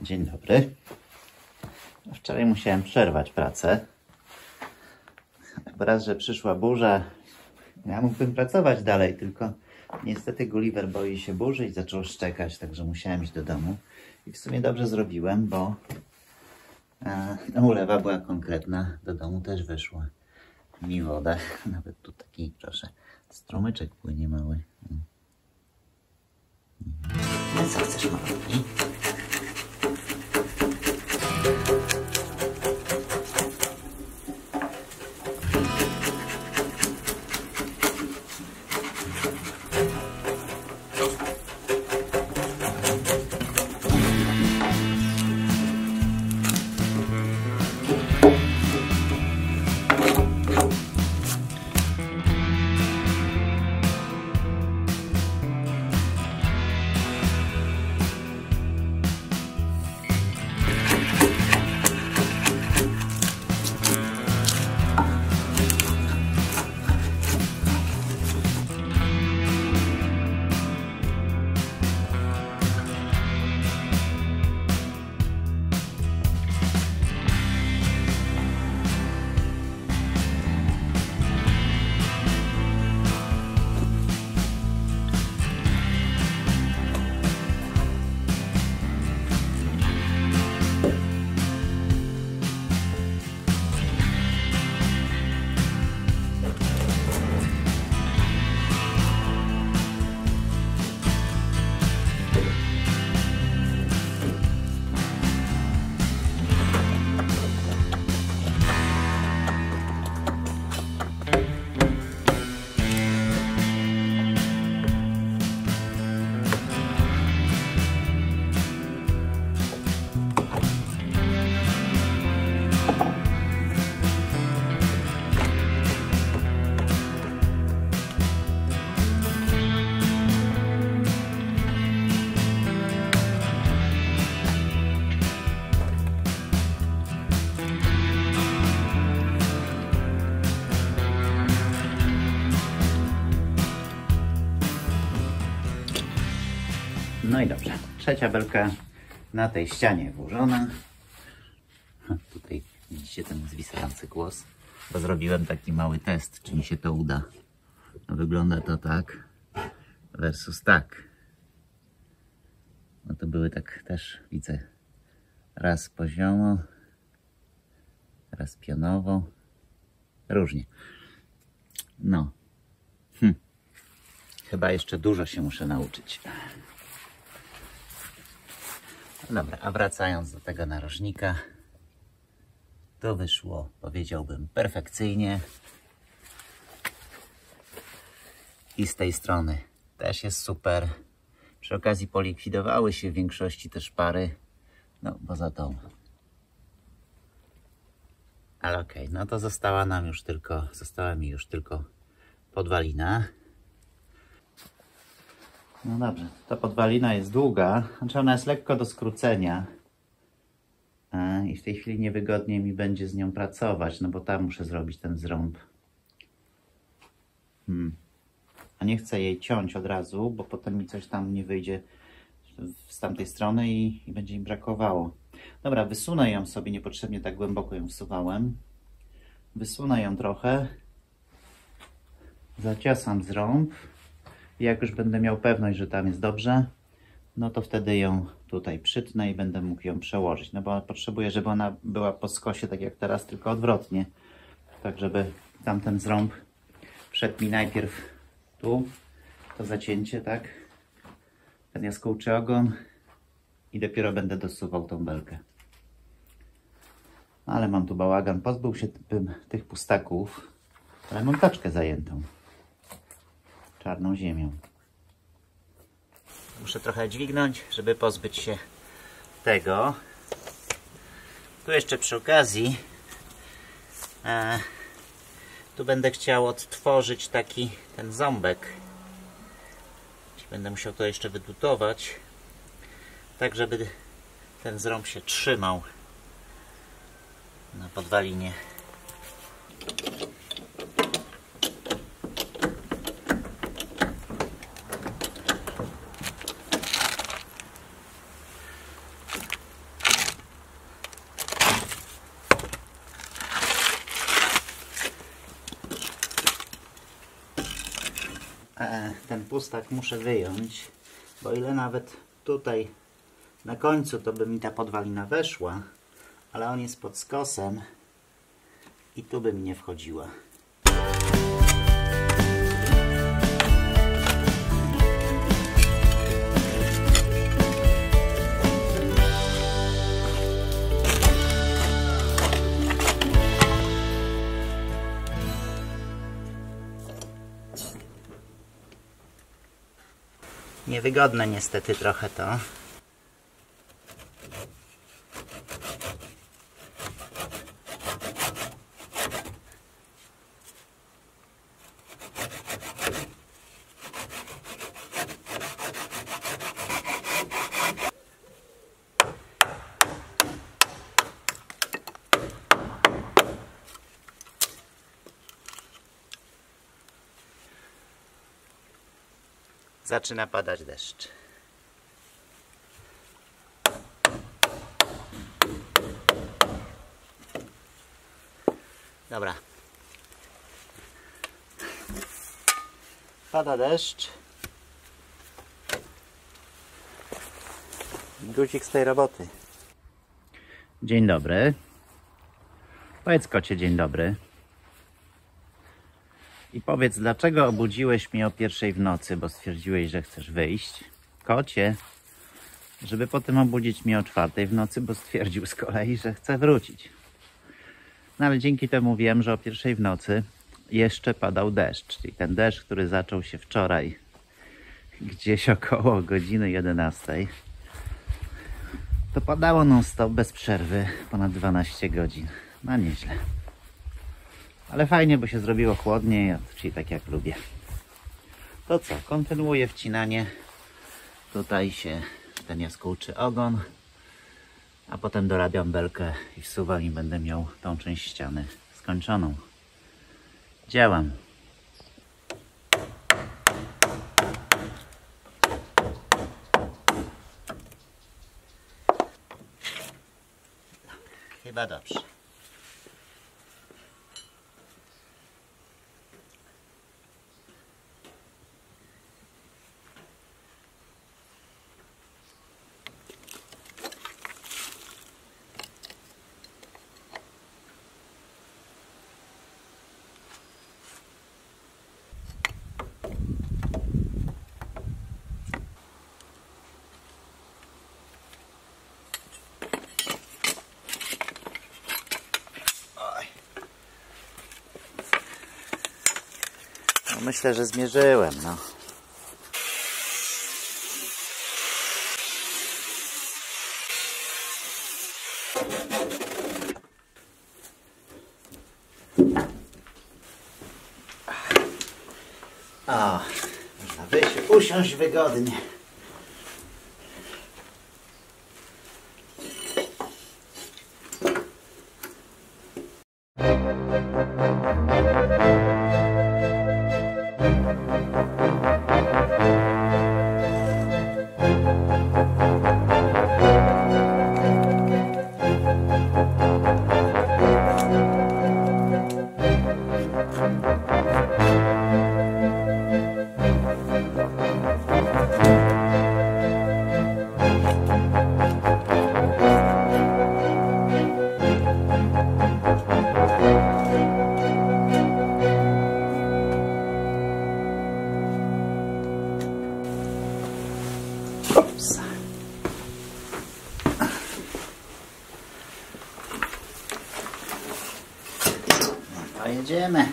Dzień dobry. Wczoraj musiałem przerwać pracę. Raz, że przyszła burza, ja mógłbym pracować dalej, tylko niestety Gulliver boi się burzy i zaczął szczekać, także musiałem iść do domu. I w sumie dobrze zrobiłem, bo ulewa była konkretna. Do domu też wyszła mi woda. Nawet tu taki, proszę, strumyczek płynie mały. No co chcesz, malutki? No i dobrze, trzecia belka na tej ścianie włożona. Tutaj widzicie ten zwisający głos, bo zrobiłem taki mały test, czy mi się to uda. No, wygląda to tak versus tak. No to były tak też, widzę, raz poziomo, raz pionowo, różnie. No, chyba jeszcze dużo się muszę nauczyć. Dobra, a wracając do tego narożnika, to wyszło, powiedziałbym, perfekcyjnie. I z tej strony też jest super. Przy okazji polikwidowały się w większości te szpary, no poza tą. Ale okej, no to została mi już tylko podwalina. No dobrze, ta podwalina jest długa, znaczy ona jest lekko do skrócenia i w tej chwili niewygodnie mi będzie z nią pracować, no bo tam muszę zrobić ten zrąb. A nie chcę jej ciąć od razu, bo potem mi coś tam nie wyjdzie z tamtej strony i będzie mi brakowało. Dobra, wysunę ją sobie, niepotrzebnie tak głęboko ją wsuwałem. Wysunę ją trochę, zaciasam zrąb. I jak już będę miał pewność, że tam jest dobrze, no to wtedy ją tutaj przytnę i będę mógł ją przełożyć. No bo potrzebuję, żeby ona była po skosie, tak jak teraz, tylko odwrotnie. Tak, żeby tamten zrąb wszedł mi najpierw tu, to zacięcie, tak? Ten jaskółczy ogon i dopiero będę dosuwał tą belkę. Ale mam tu bałagan, pozbył się tych pustaków, ale mam taczkę zajętą czarną ziemią. Muszę trochę dźwignąć, żeby pozbyć się tego. Tu jeszcze przy okazji tu będę chciał odtworzyć ten ząbek. Będę musiał to jeszcze wydutować, tak żeby ten zrąb się trzymał na podwalinie. ten pustak muszę wyjąć, bo ile nawet tutaj na końcu to by mi ta podwalina weszła, ale on jest pod skosem i tu by mi nie wchodziła. Niewygodne niestety trochę to. Zaczyna padać deszcz. Dobra. Pada deszcz. Guzik z tej roboty. Dzień dobry. Powiedz, kocie, dzień dobry. I powiedz, dlaczego obudziłeś mnie o 1:00 w nocy, bo stwierdziłeś, że chcesz wyjść. Kocie, żeby potem obudzić mnie o 4:00 w nocy, bo stwierdził z kolei, że chce wrócić. No ale dzięki temu wiem, że o 1:00 w nocy jeszcze padał deszcz. Czyli ten deszcz, który zaczął się wczoraj gdzieś około godziny 11. To padało non-stop bez przerwy ponad 12 godzin. No nieźle. Ale fajnie, bo się zrobiło chłodniej, czyli tak jak lubię. To co? Kontynuuję wcinanie. Tutaj się ten jaskółczy ogon. A potem dorabiam belkę i wsuwam i będę miał tą część ściany skończoną. Działam. Chyba dobrze. Myślę, że zmierzyłem, no. O, można wyjść, usiąść wygodnie. To jedziemy.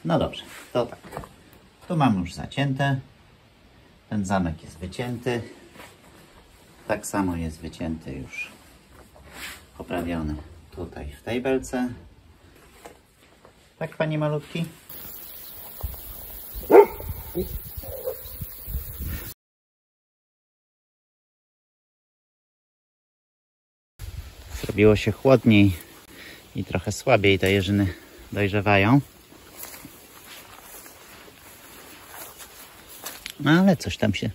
No dobrze, to tak. Tu mam już zacięte. Ten zamek jest wycięty. Tak samo jest wycięty już, poprawiony tutaj w tej belce. Tak, panie malutki? Zrobiło się chłodniej i trochę słabiej te jeżyny dojrzewają. No ale coś tam się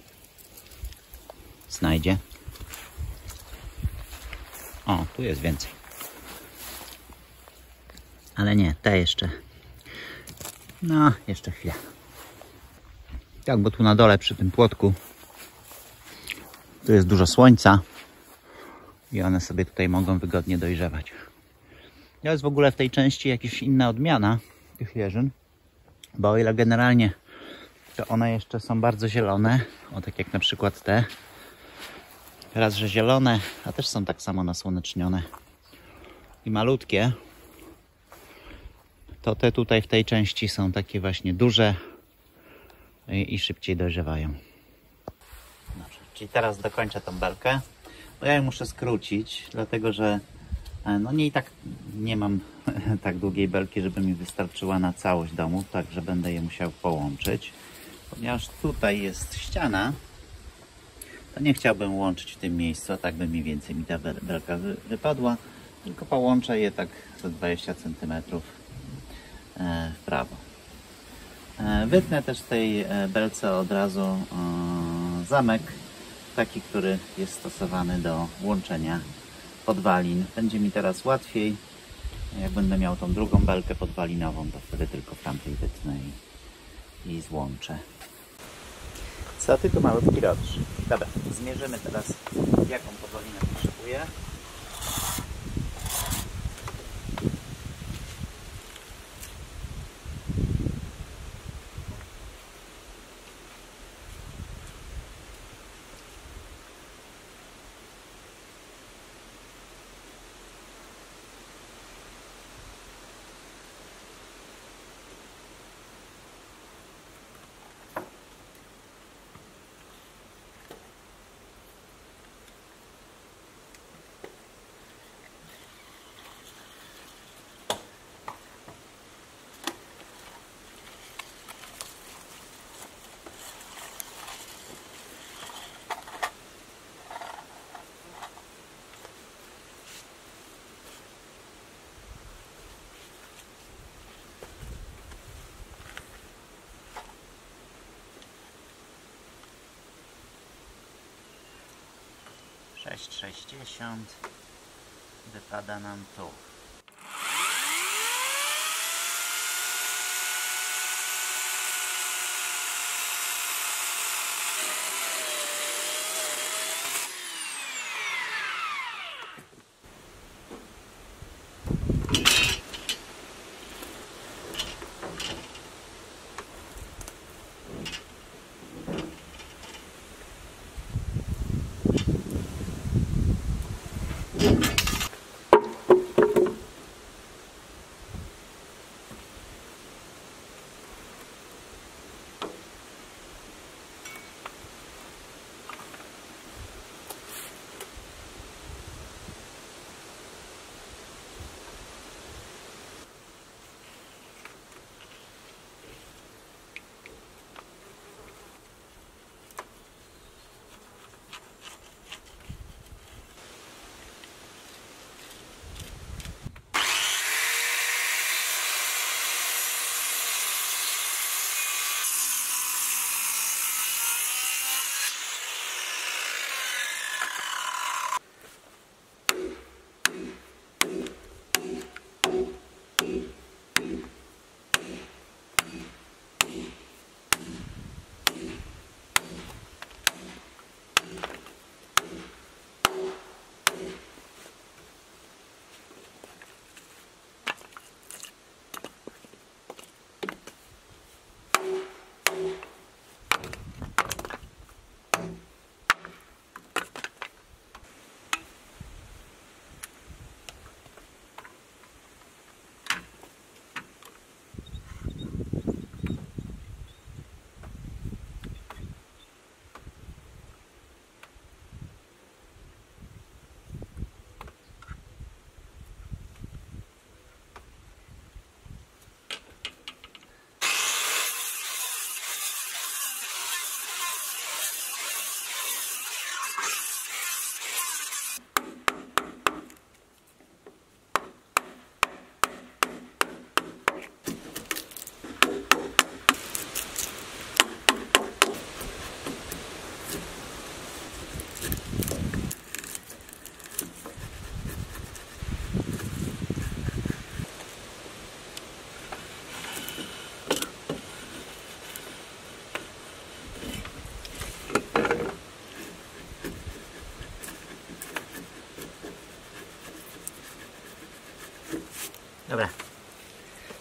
znajdzie. O, tu jest więcej. Ale nie, te jeszcze. No, jeszcze chwilę. Tak, bo tu na dole przy tym płotku tu jest dużo słońca i one sobie tutaj mogą wygodnie dojrzewać. Jest w ogóle w tej części jakaś inna odmiana tych jeżyn, bo o ile generalnie to one jeszcze są bardzo zielone, o tak jak na przykład te, raz, że zielone, a też są tak samo nasłonecznione i malutkie, to te tutaj w tej części są takie właśnie duże i szybciej dojrzewają. Dobrze, czyli teraz dokończę tą belkę, bo ja ją muszę skrócić, dlatego że no nie i tak nie mam tak długiej belki, żeby mi wystarczyła na całość domu, także będę je musiał połączyć. Ponieważ tutaj jest ściana, to nie chciałbym łączyć w tym miejscu, a tak by mniej więcej mi ta belka wypadła, tylko połączę je tak za 20 cm w prawo. Wytnę też w tej belce od razu zamek, taki, który jest stosowany do łączenia podwalin. Będzie mi teraz łatwiej, jak będę miał tą drugą belkę podwalinową, to wtedy tylko w tamtej wytnę i złączę. Co ty tu malutki robisz? Dobra, zmierzymy teraz, jaką podwalinę potrzebuję. $6,60 wypada nam tu.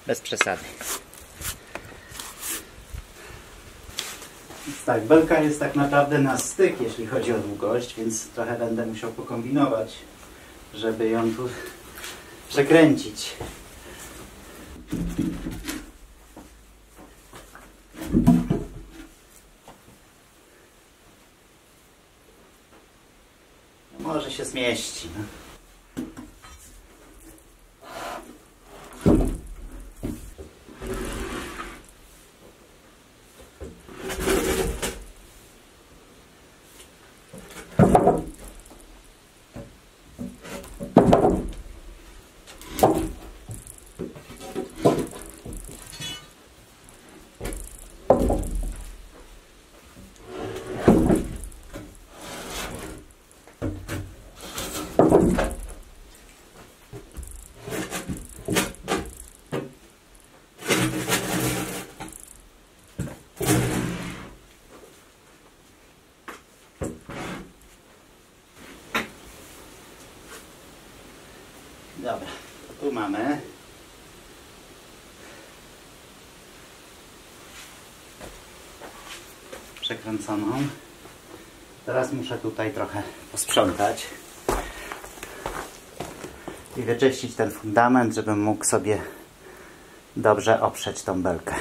bez przesady. Więc tak, belka jest tak naprawdę na styk, jeśli chodzi o długość, więc trochę będę musiał pokombinować, żeby ją tu przekręcić. No, może się zmieści. No. Dobra, tu mamy przekręconą. Teraz muszę tutaj trochę posprzątać i wyczyścić ten fundament, żebym mógł sobie dobrze oprzeć tą belkę.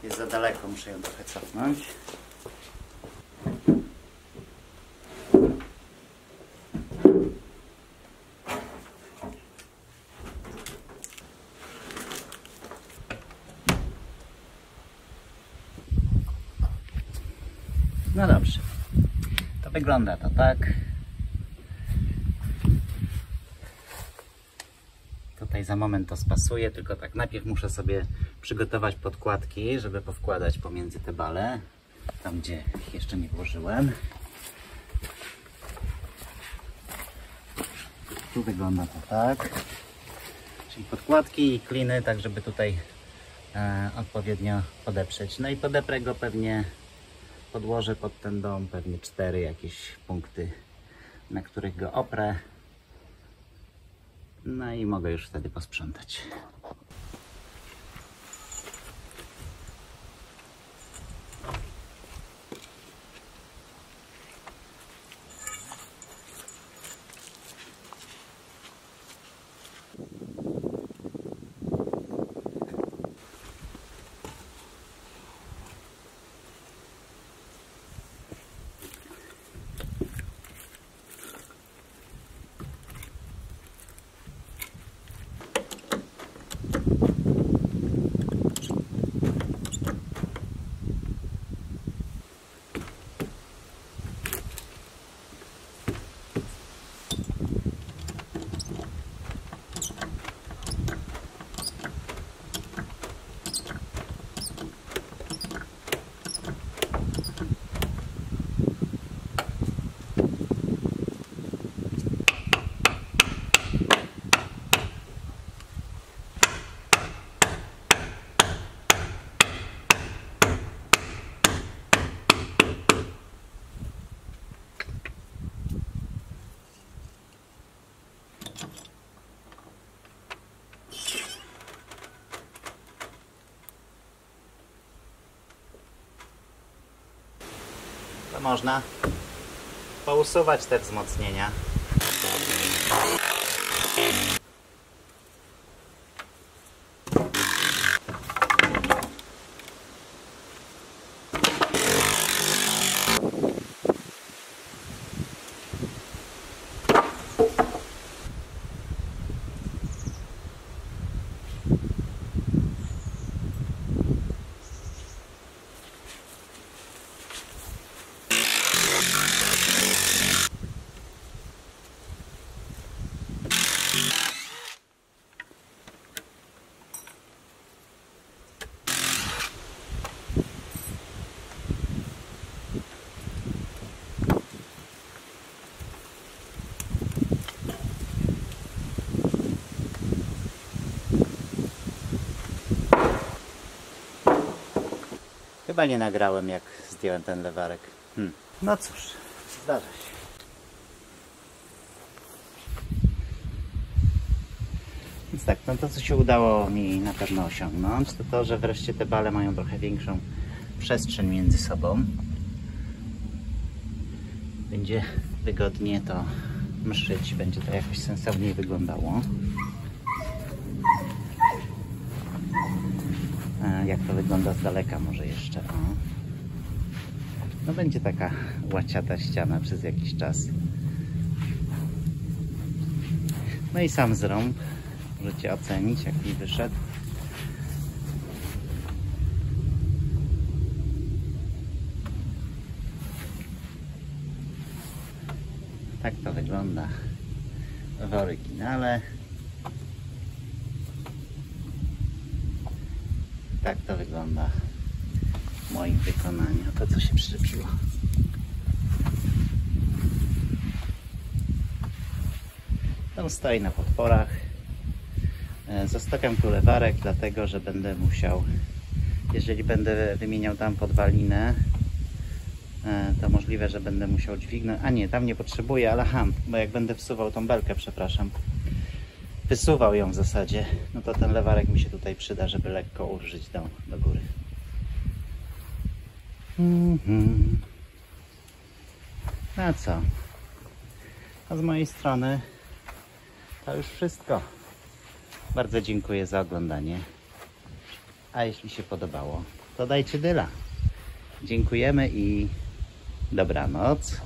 Jest za daleko, muszę ją trochę cofnąć. No dobrze, to wygląda to tak. Tutaj za moment to spasuję, tylko tak najpierw muszę sobie przygotować podkładki, żeby powkładać pomiędzy te bale, tam gdzie ich jeszcze nie włożyłem. Tu wygląda to tak, czyli podkładki i kliny, tak żeby tutaj odpowiednio podeprzeć. No i podeprę go pewnie, podłożę pod ten dom pewnie 4 jakieś punkty, na których go oprę. No i mogę już wtedy posprzątać. to można pousuwać te wzmocnienia. Chyba nie nagrałem, jak zdjąłem ten lewarek. No cóż, zdarza się. Więc tak, no to co się udało mi na pewno osiągnąć, to to, że wreszcie te bale mają trochę większą przestrzeń między sobą. Będzie wygodnie to mszyć, będzie to jakoś sensowniej wyglądało. Jak to wygląda z daleka może jeszcze. O. No będzie taka łaciata ściana przez jakiś czas. No i sam zrąb. Możecie ocenić, jak mi wyszedł. Tak to wygląda w oryginale. Tak to wygląda w moim wykonaniu. To co się przyczepiło. To stoi na podporach. Zostawiam tu lewarek, dlatego że będę musiał, jeżeli będę wymieniał tam podwalinę, to możliwe, że będę musiał dźwignąć. A nie, tam nie potrzebuję, ale bo jak będę wsuwał tą belkę, przepraszam, wysuwał ją w zasadzie, no to ten lewarek mi się tutaj przyda, żeby lekko urżyć do góry. No co? A z mojej strony to już wszystko. Bardzo dziękuję za oglądanie. A jeśli się podobało, to dajcie dyla. Dziękujemy i dobranoc.